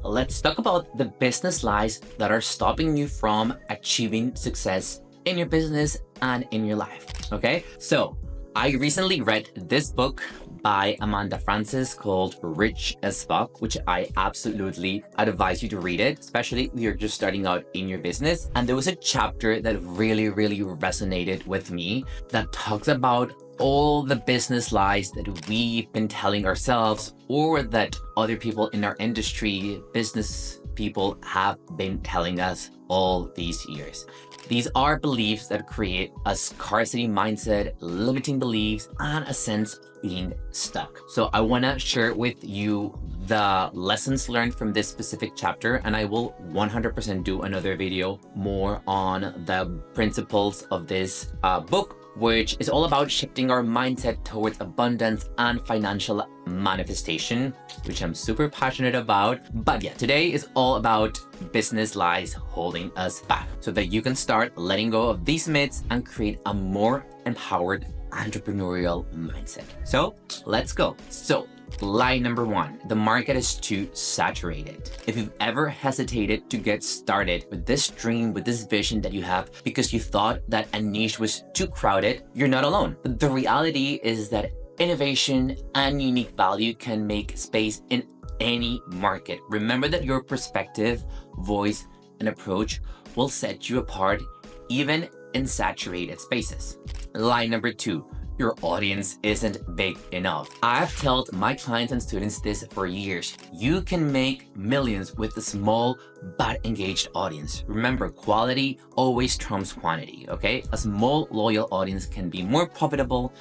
let's talk about the business lies that are stopping you from achieving success in your business and in your life. Okay, so I recently read this book by Amanda Frances called Rich as Fuck, which I absolutely advise you to read it, especially if you're just starting out in your business. And there was a chapter that really resonated with me that talks about all the business lies that we've been telling ourselves or that other people in our industry, business people, have been telling us all these years. These are beliefs that create a scarcity mindset, limiting beliefs, and a sense of being stuck. So I want to share with you the lessons learned from this specific chapter, and I will 100% do another video more on the principles of this book, which is all about shifting our mindset towards abundance and financial manifestation, which I'm super passionate about. But yeah, today is all about business lies holding us back so that you can start letting go of these myths and create a more empowered entrepreneurial mindset. So let's go. So lie number one, the market is too saturated. If you've ever hesitated to get started with this dream, with this vision that you have because you thought that a niche was too crowded, you're not alone. The reality is that innovation and unique value can make space in any market. Remember that your perspective, voice, and approach will set you apart even in saturated spaces. Lie number two, your audience isn't big enough. I've told my clients and students this for years. You can make millions with a small but engaged audience. Remember, quality always trumps quantity, okay? A small, loyal audience can be more profitable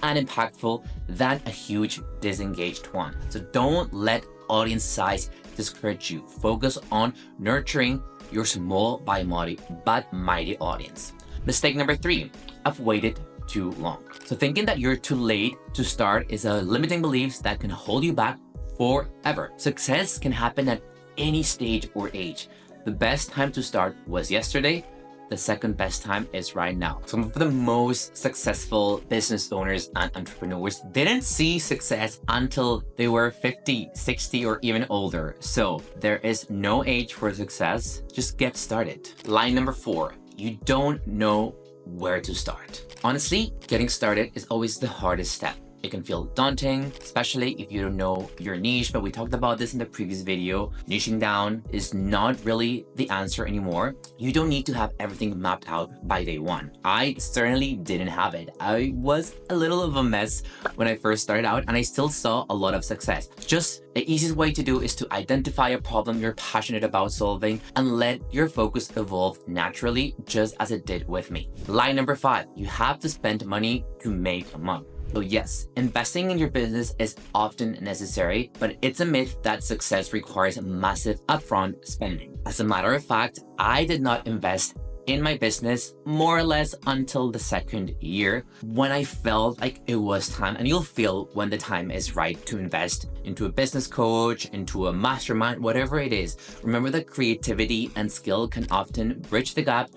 and impactful than a huge, disengaged one. So don't let audience size discourage you. Focus on nurturing your small but mighty audience. Mistake number three, I've waited too long. So thinking that you're too late to start is a limiting belief that can hold you back forever. Success can happen at any stage or age. The best time to start was yesterday. The second best time is right now. Some of the most successful business owners and entrepreneurs didn't see success until they were 50, 60, or even older. So there is no age for success. Just get started. Line number four, you don't know where to start. Honestly, getting started is always the hardest step. It can feel daunting, especially if you don't know your niche, but we talked about this in the previous video. Niching down is not really the answer anymore. You don't need to have everything mapped out by day one. I certainly didn't have it. I was a little of a mess when I first started out, and I still saw a lot of success. Just the easiest way to do is to identify a problem you're passionate about solving and let your focus evolve naturally, just as it did with me. Line number five, you have to spend money to make money. So yes, investing in your business is often necessary, but it's a myth that success requires massive upfront spending. As a matter of fact, I did not invest in my business more or less until the second year when I felt like it was time, and you'll feel when the time is right to invest into a business coach, into a mastermind, whatever it is. Remember that creativity and skill can often bridge the gap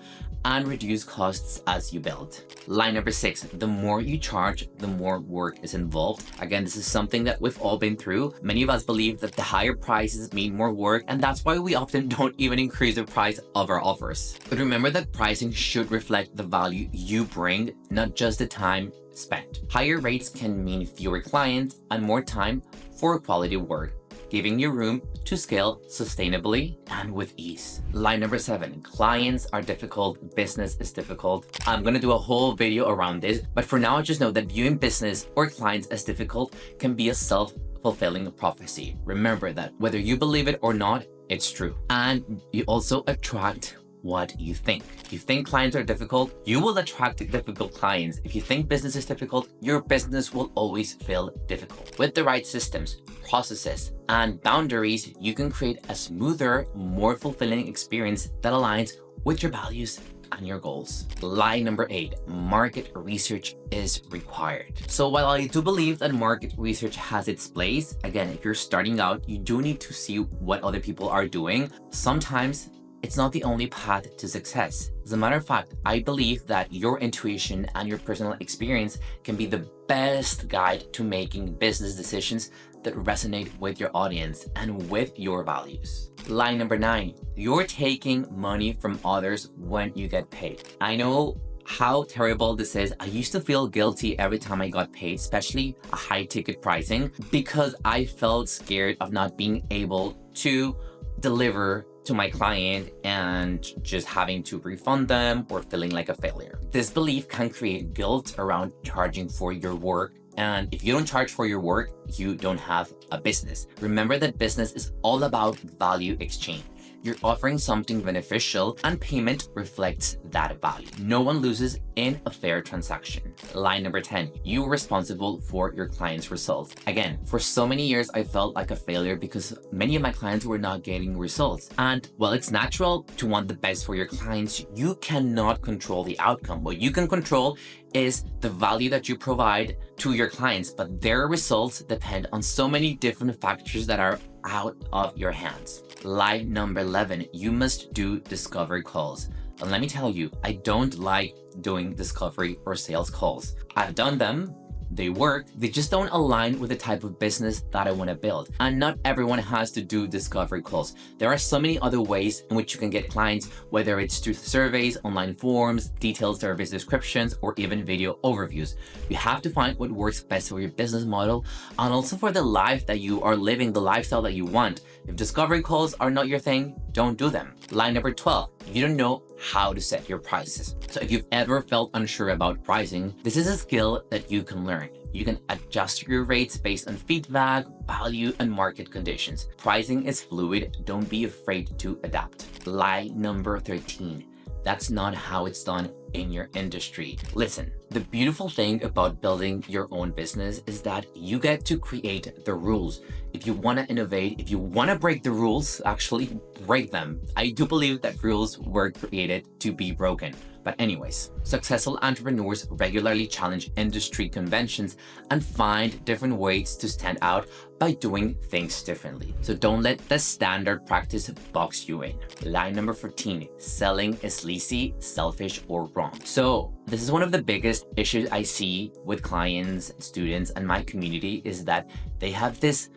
and reduce costs as you build. Line number six, the more you charge, the more work is involved. Again, this is something that we've all been through. Many of us believe that the higher prices mean more work, and that's why we often don't even increase the price of our offers. But remember that pricing should reflect the value you bring, not just the time spent. Higher rates can mean fewer clients and more time for quality work, giving you room to scale sustainably and with ease. Line number seven, clients are difficult, business is difficult. I'm gonna do a whole video around this, but for now, just know that viewing business or clients as difficult can be a self-fulfilling prophecy. Remember that whether you believe it or not, it's true. And you also attract what you think. If you think clients are difficult, you will attract difficult clients. If you think business is difficult, your business will always feel difficult. With the right systems, processes, and boundaries, you can create a smoother, more fulfilling experience that aligns with your values and your goals. Lie number eight, market research is required. So while I do believe that market research has its place, again, if you're starting out, you do need to see what other people are doing. Sometimes it's not the only path to success. As a matter of fact, I believe that your intuition and your personal experience can be the best guide to making business decisions that resonate with your audience and with your values. Lie number 9, you're taking money from others when you get paid. I know how terrible this is. I used to feel guilty every time I got paid, especially a high ticket pricing, because I felt scared of not being able to deliver to my client and just having to refund them or feeling like a failure. This belief can create guilt around charging for your work. And if you don't charge for your work, you don't have a business. Remember that business is all about value exchange. You're offering something beneficial and payment reflects that value. No one loses in a fair transaction. Line number 10, you're responsible for your client's results. Again, for so many years, I felt like a failure because many of my clients were not getting results. And while it's natural to want the best for your clients, you cannot control the outcome. What you can control is the value that you provide to your clients, but their results depend on so many different factors that are out of your hands. Lie number 11, you must do discovery calls. And let me tell you, I don't like doing discovery or sales calls. I've done them. They work, they just don't align with the type of business that I want to build. And not everyone has to do discovery calls. There are so many other ways in which you can get clients, whether it's through surveys, online forums, detailed service descriptions, or even video overviews. You have to find what works best for your business model and also for the life that you are living, the lifestyle that you want. If discovery calls are not your thing, don't do them. Line number 12, you don't know how to set your prices. So if you've ever felt unsure about pricing, this is a skill that you can learn. You can adjust your rates based on feedback, value, and market conditions. Pricing is fluid. Don't be afraid to adapt. Lie number 13. That's not how it's done in your industry. Listen, the beautiful thing about building your own business is that you get to create the rules. If you want to innovate, if you want to break the rules, actually break them. I do believe that rules were created to be broken. But anyways, successful entrepreneurs regularly challenge industry conventions and find different ways to stand out by doing things differently. So don't let the standard practice box you in. Line number 14, selling is sleazy, selfish, or wrong. So this is one of the biggest issues I see with clients, students, and my community is that they have this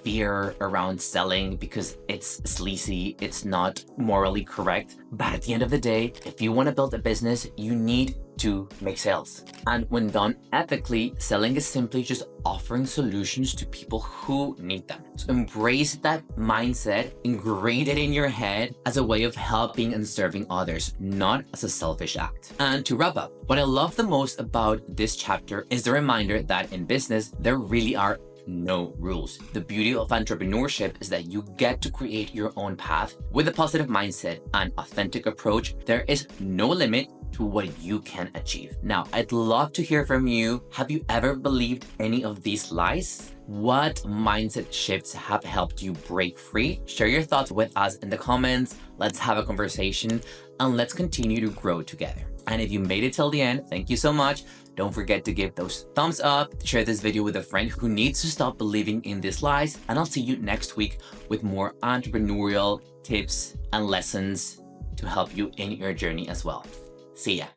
fear around selling because it's sleazy, it's not morally correct. But at the end of the day, if you want to build a business, you need to make sales. And when done ethically, selling is simply just offering solutions to people who need them. So embrace that mindset, ingrain it in your head as a way of helping and serving others, not as a selfish act. And to wrap up, what I love the most about this chapter is the reminder that in business, there really are no rules. The beauty of entrepreneurship is that you get to create your own path with a positive mindset and authentic approach. There is no limit to what you can achieve. Now, I'd love to hear from you. Have you ever believed any of these lies? What mindset shifts have helped you break free? Share your thoughts with us in the comments. Let's have a conversation and let's continue to grow together. And if you made it till the end, thank you so much. Don't forget to give those thumbs up, share this video with a friend who needs to stop believing in these lies, and I'll see you next week with more entrepreneurial tips and lessons to help you in your journey as well. See ya.